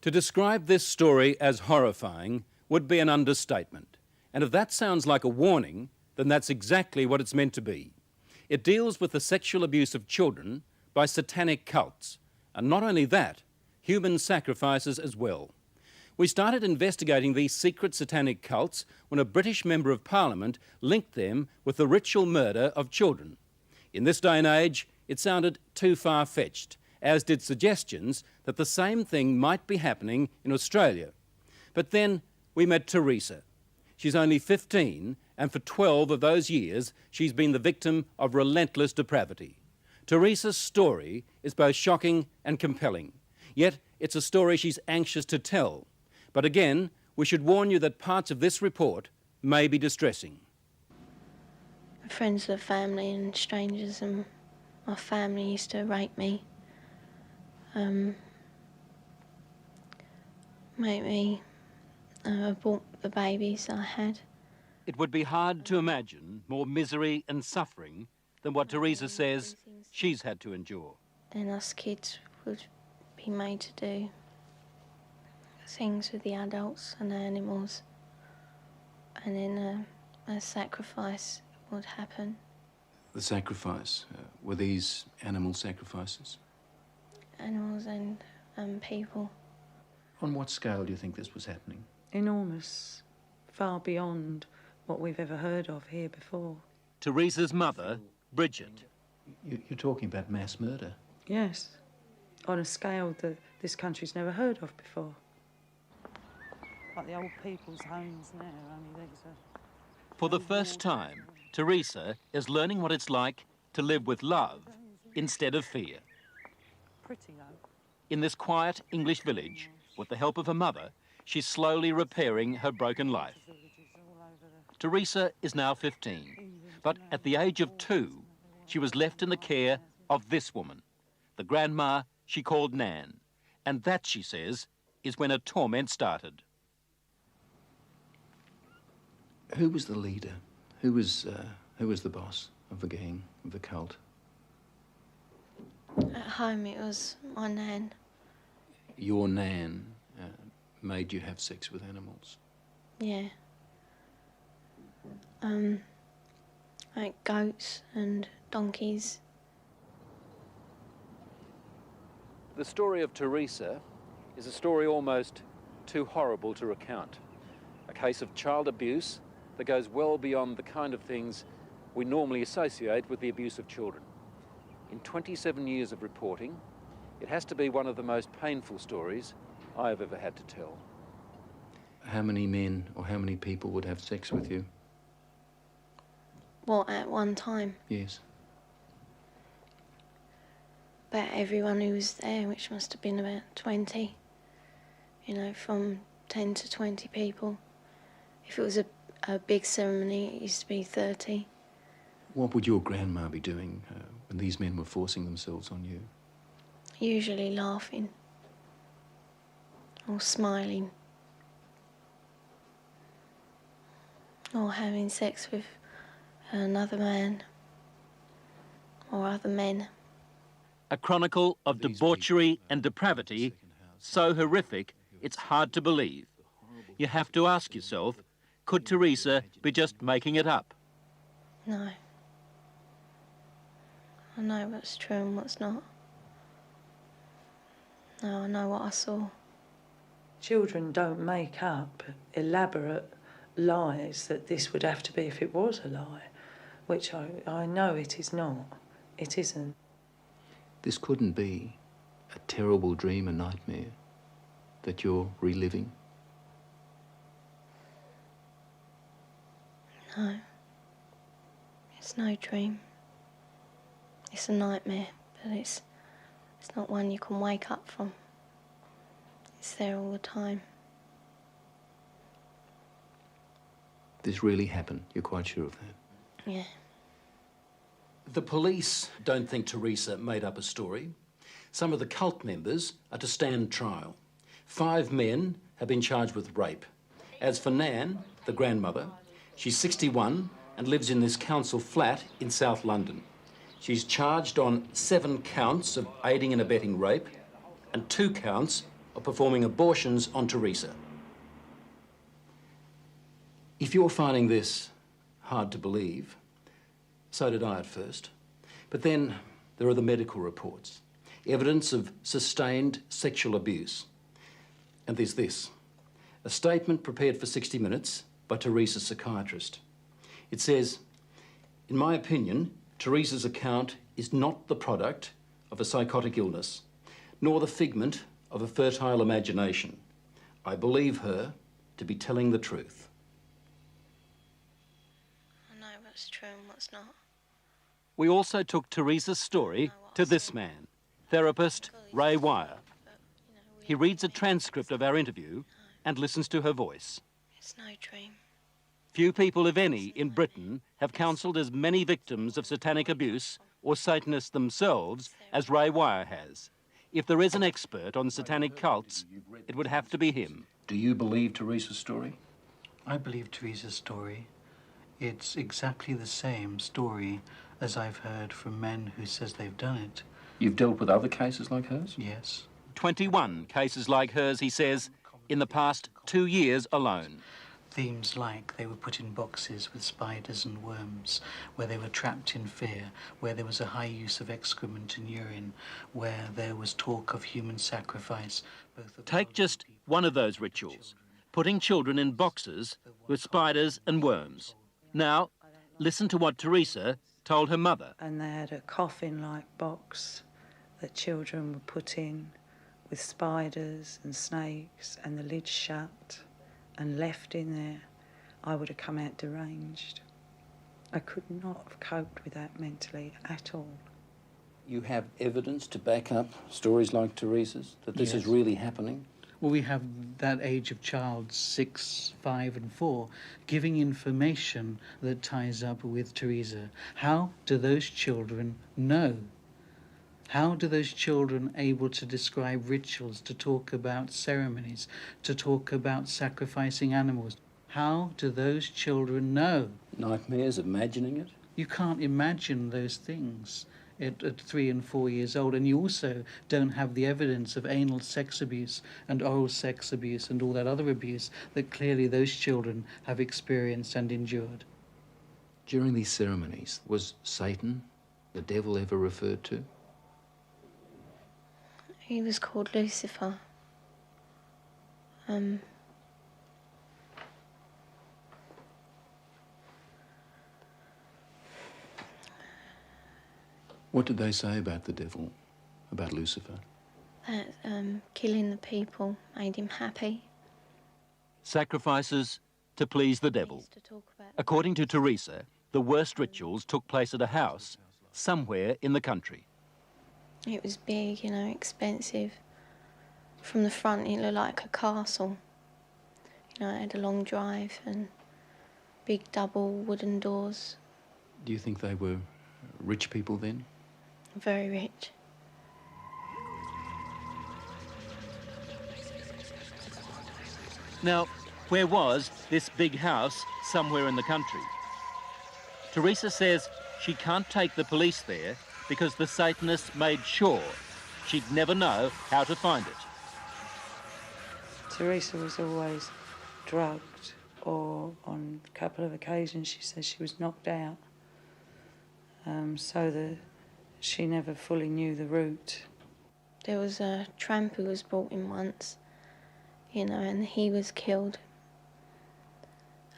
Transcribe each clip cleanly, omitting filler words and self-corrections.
To describe this story as horrifying would be an understatement. And if that sounds like a warning, then that's exactly what it's meant to be. It deals with the sexual abuse of children by satanic cults. And not only that, human sacrifices as well. We started investigating these secret satanic cults when a British Member of Parliament linked them with the ritual murder of children. In this day and age, it sounded too far-fetched, as did suggestions that the same thing might be happening in Australia. But then we met Teresa. She's only 15, and for 12 of those years, she's been the victim of relentless depravity. Teresa's story is both shocking and compelling, yet it's a story she's anxious to tell. But again, we should warn you that parts of this report may be distressing. Friends of the family and strangers and my family used to rape me. Make me abort the babies I had. It would be hard to imagine more misery and suffering than what Teresa says she's had to endure. And us kids would be made to do things with the adults and the animals, and then a sacrifice would happen. The sacrifice, were these animal sacrifices? Animals and people. On what scale do you think this was happening? Enormous, far beyond what we've ever heard of here before. Teresa's mother, Bridget. You're talking about mass murder? Yes, on a scale that this country's never heard of before. Like the old people's homes now, only these are... For the first time, Teresa is learning what it's like to live with love instead of fear. Pretty though. In this quiet English village, with the help of her mother, she's slowly repairing her broken life. Teresa is now 15, but at the age of 2, she was left in the care of this woman, the grandma she called Nan. And that, she says, is when her torment started. Who was the leader? Who was the boss of the gang, of the cult? At home it was my nan. Your Nan made you have sex with animals? Yeah. Like goats and donkeys. The story of Teresa is a story almost too horrible to recount. A case of child abuse that goes well beyond the kind of things we normally associate with the abuse of children. In 27 years of reporting, it has to be one of the most painful stories I have ever had to tell. How many men or how many people would have sex with you? What, at one time? Yes. About everyone who was there, which must have been about 20. You know, from 10 to 20 people. If it was a big ceremony, it used to be 30. What would your grandma be doing when these men were forcing themselves on you? Usually laughing. Or smiling. Or having sex with another man. Or other men. A chronicle of debauchery and depravity so horrific it's hard to believe. You have to ask yourself, could Teresa be just making it up? No. I know what's true and what's not. No, I know what I saw. Children don't make up elaborate lies that this would have to be if it was a lie, which I know it is not. It isn't. This couldn't be a terrible dream, a nightmare that you're reliving? No. It's no dream. It's a nightmare, but it's not one you can wake up from. It's there all the time. This really happened? You're quite sure of that? Yeah. The police don't think Teresa made up a story. Some of the cult members are to stand trial. 5 men have been charged with rape. As for Nan, the grandmother, she's 61 and lives in this council flat in South London. She's charged on 7 counts of aiding and abetting rape and 2 counts of performing abortions on Teresa. If you're finding this hard to believe, so did I at first. But then there are the medical reports, evidence of sustained sexual abuse. And there's this, a statement prepared for 60 Minutes by Teresa's psychiatrist. It says, "In my opinion, Teresa's account is not the product of a psychotic illness, nor the figment of a fertile imagination. I believe her to be telling the truth." I know what's true and what's not. We also took Teresa's story to this man, therapist Ray Wire. He reads a transcript of our interview and listens to her voice. It's no dream. Few people, if any, in Britain have counselled as many victims of satanic abuse or Satanists themselves as Ray Wire has. If there is an expert on satanic cults, it would have to be him. Do you believe Teresa's story? I believe Teresa's story. It's exactly the same story as I've heard from men who says they've done it. You've dealt with other cases like hers? Yes. 21 cases like hers, he says, in the past 2 years alone. Themes like they were put in boxes with spiders and worms, where they were trapped in fear, where there was a high use of excrement and urine, where there was talk of human sacrifice. Take just one of those rituals, putting children in boxes with spiders and worms. Now, listen to what Teresa told her mother. And they had a coffin-like box that children were put in with spiders and snakes and the lid shut and left in there. I would have come out deranged. I could not have coped with that mentally at all. You have evidence to back up stories like Teresa's, that this is Yes. really happening? Well, we have that age of child, 6, 5 and 4, giving information that ties up with Teresa. How do those children know? How do those children able to describe rituals, to talk about ceremonies, to talk about sacrificing animals? How do those children know? Nightmares, imagining it? You can't imagine those things at 3 and 4 years old, and you also don't have the evidence of anal sex abuse and oral sex abuse and all that other abuse that clearly those children have experienced and endured. During these ceremonies, was Satan, the devil, ever referred to? He was called Lucifer. What did they say about the devil, about Lucifer? That killing the people made him happy. Sacrifices to please the He devil. used to talk about According to Teresa, the worst rituals took place at a house somewhere in the country. it was big, you know, expensive. From the front, it looked like a castle. You know, it had a long drive and big double wooden doors. Do you think they were rich people then? Very rich. Now, where was this big house somewhere in the country? Teresa says she can't take the police there because the Satanists made sure she'd never know how to find it. Teresa was always drugged, or on a couple of occasions she says she was knocked out, so that she never fully knew the route. There was a tramp who was brought in once, you know, and he was killed.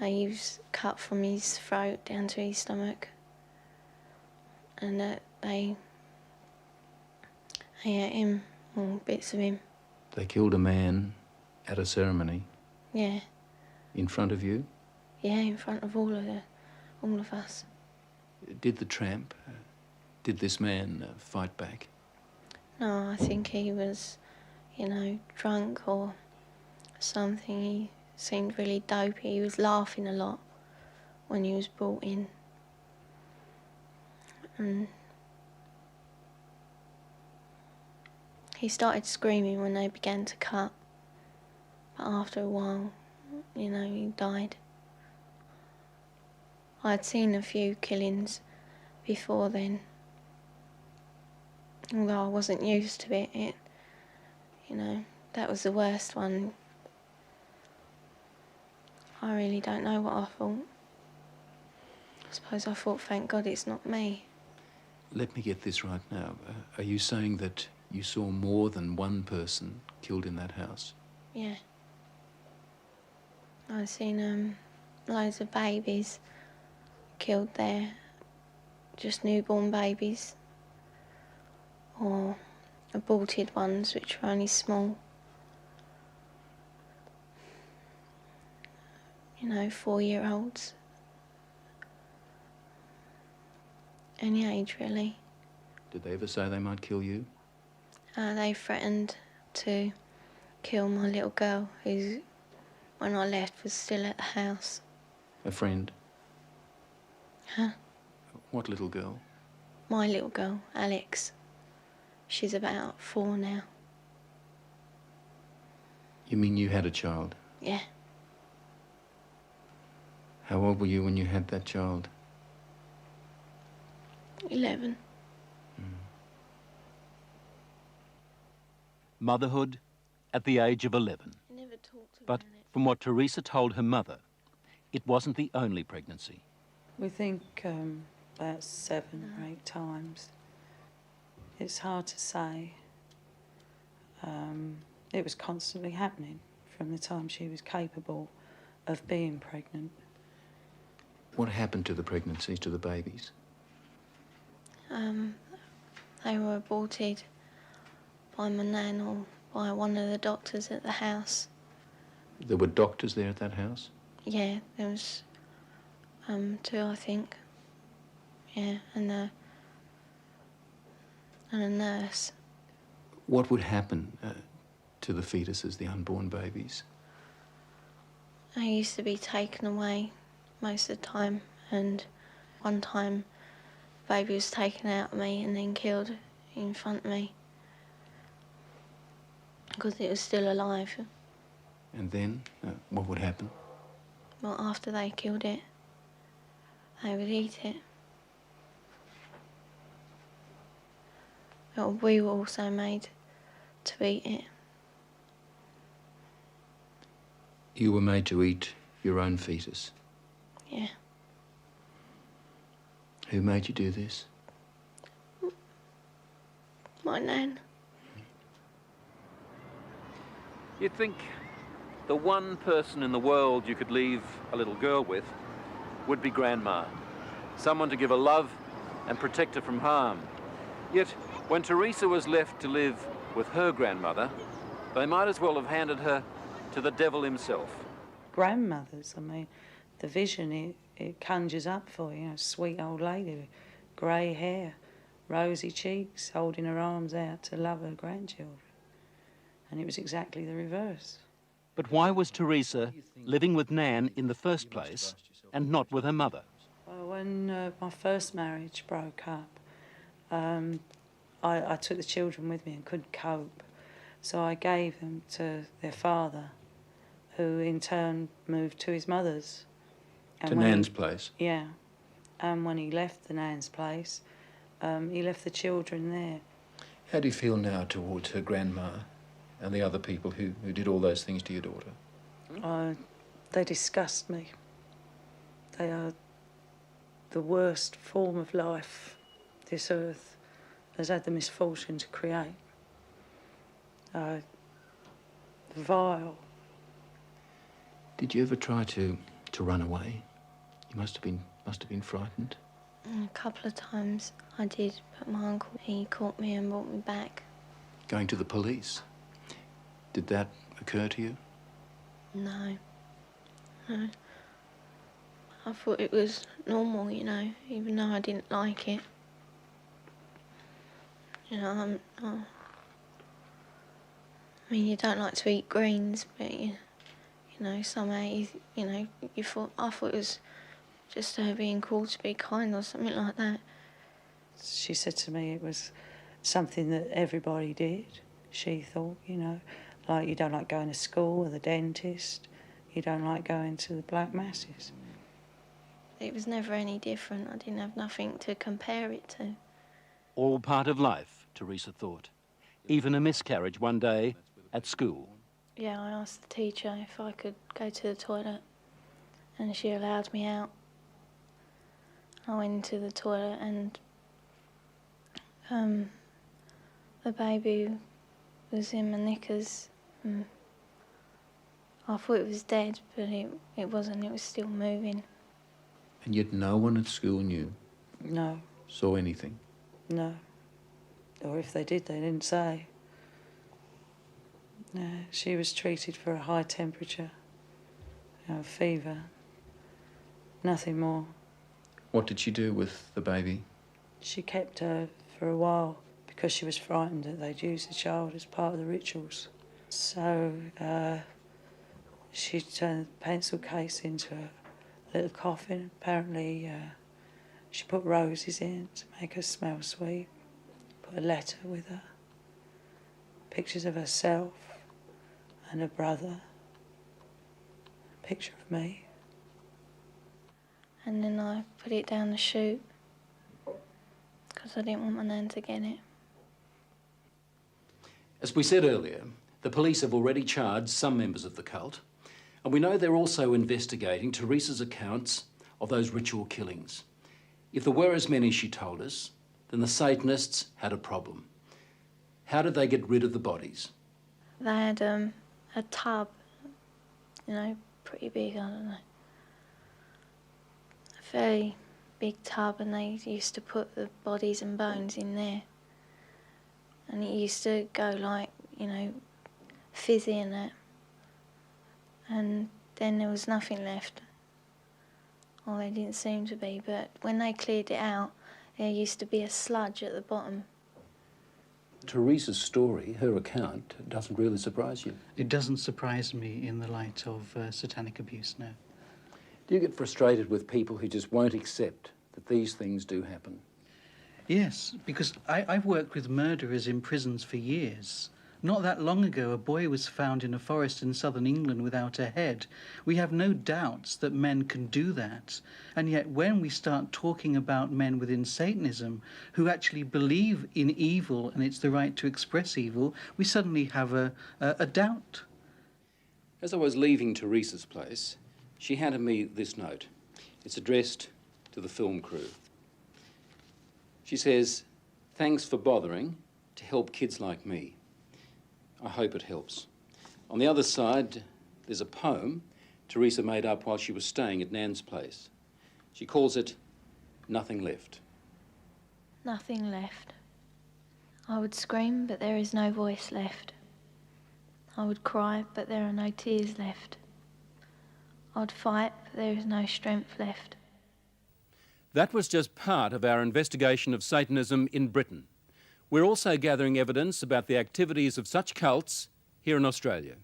He was cut from his throat down to his stomach, and they ate him, or bits of him. They killed a man at a ceremony Yeah, in front of you? yeah, in front of all of us. Did the tramp, did this man fight back? No, I think he was, you know, drunk or something. He seemed really dopey. He was laughing a lot when he was brought in. And he started screaming when they began to cut. But after a while, you know, he died. I'd seen a few killings before then. Although I wasn't used to it, you know, that was the worst one. I really don't know what I thought. I suppose I thought, thank God it's not me. Let me get this right now. Are you saying that you saw more than one person killed in that house? Yeah. I've seen loads of babies killed there, just newborn babies, or aborted ones which were only small. You know, 4-year-olds. Any age, really. Did they ever say they might kill you? They threatened to kill my little girl, who, when I left, was still at the house. A friend? Huh? What little girl? My little girl, Alex. She's about 4 now. You mean you had a child? Yeah. How old were you when you had that child? 11. Motherhood at the age of 11. I never talked about But it. from what Teresa told her mother, it wasn't the only pregnancy. We think about 7 or 8 times. It's hard to say. It was constantly happening from the time she was capable of being pregnant. What happened to the pregnancies, to the babies? They were aborted by my nan or by one of the doctors at the house. There were doctors there at that house? Yeah, there was 2, I think. Yeah, and a nurse. What would happen to the fetuses, the unborn babies? I used to be taken away most of the time, and one time the baby was taken out of me and then killed in front of me because it was still alive. And then, what would happen? Well, after they killed it, they would eat it. Well, we were also made to eat it. You were made to eat your own fetus? Yeah. Who made you do this? My nan. You'd think the one person in the world you could leave a little girl with would be Grandma. Someone to give her love and protect her from harm. Yet, when Teresa was left to live with her grandmother, they might as well have handed her to the devil himself. Grandmothers, I mean, the vision it conjures up for you, sweet old lady with grey hair, rosy cheeks, holding her arms out to love her grandchildren. And it was exactly the reverse. But why was Teresa living with Nan in the first place and not with her mother? Well, when my first marriage broke up, I took the children with me and couldn't cope. So I gave them to their father, who in turn moved to his mother's. And To Nan's place? Yeah. And when he left the Nan's place, he left the children there. How do you feel now towards her grandma and the other people who did all those things to your daughter? They disgust me. They are the worst form of life this earth has had the misfortune to create. Vile. Did you ever try to run away? You must have been frightened. A couple of times I did, but my uncle, he caught me and brought me back. Going to the police? Did that occur to you? No. No. I thought it was normal, even though I didn't like it. I mean, you don't like to eat greens, but somehow, I thought it was just her being called to be kind or something like that. She said to me it was something that everybody did, she thought, like you don't like going to school or the dentist, you don't like going to the black masses. It was never any different. I didn't have nothing to compare it to. All part of life, Teresa thought. Even a miscarriage one day at school. Yeah, I asked the teacher if I could go to the toilet, and she allowed me out. I went into the toilet, and the baby was in my knickers. I thought it was dead, but it wasn't. It was still moving. And yet no one at school knew, No, saw anything. no. Or if they did, they didn't say. No, she was treated for a high temperature, fever, nothing more. What did she do with the baby? She kept her for a while because she was frightened that they'd use the child as part of the rituals. So she turned the pencil case into a little coffin. Apparently she put roses in to make her smell sweet, put a letter with her, pictures of herself and her brother, a picture of me. And then I put it down the chute because I didn't want my nan to get it. As we said earlier, the police have already charged some members of the cult, and we know they're also investigating Teresa's accounts of those ritual killings. If there were as many as she told us, then the Satanists had a problem. How did they get rid of the bodies? They had a tub, pretty big, I don't know. A fairly big tub, and they used to put the bodies and bones in there. And it used to go like, fizzy and that. And then there was nothing left. Well, there didn't seem to be, but when they cleared it out, there used to be a sludge at the bottom. Teresa's story, her account, doesn't really surprise you. It doesn't surprise me in the light of satanic abuse, no. Do you get frustrated with people who just won't accept that these things do happen? Yes, because I've worked with murderers in prisons for years. Not that long ago, a boy was found in a forest in southern England without a head. We have no doubts that men can do that. And yet when we start talking about men within Satanism who actually believe in evil and it's the right to express evil, we suddenly have a doubt. As I was leaving Teresa's place, she handed me this note. It's addressed to the film crew. She says, "Thanks for bothering to help kids like me. I hope it helps." On the other side, there's a poem Teresa made up while she was staying at Nan's place. She calls it Nothing Left. Nothing left. I would scream, but there is no voice left. I would cry, but there are no tears left. I'd fight, but there is no strength left. That was just part of our investigation of Satanism in Britain. We're also gathering evidence about the activities of such cults here in Australia.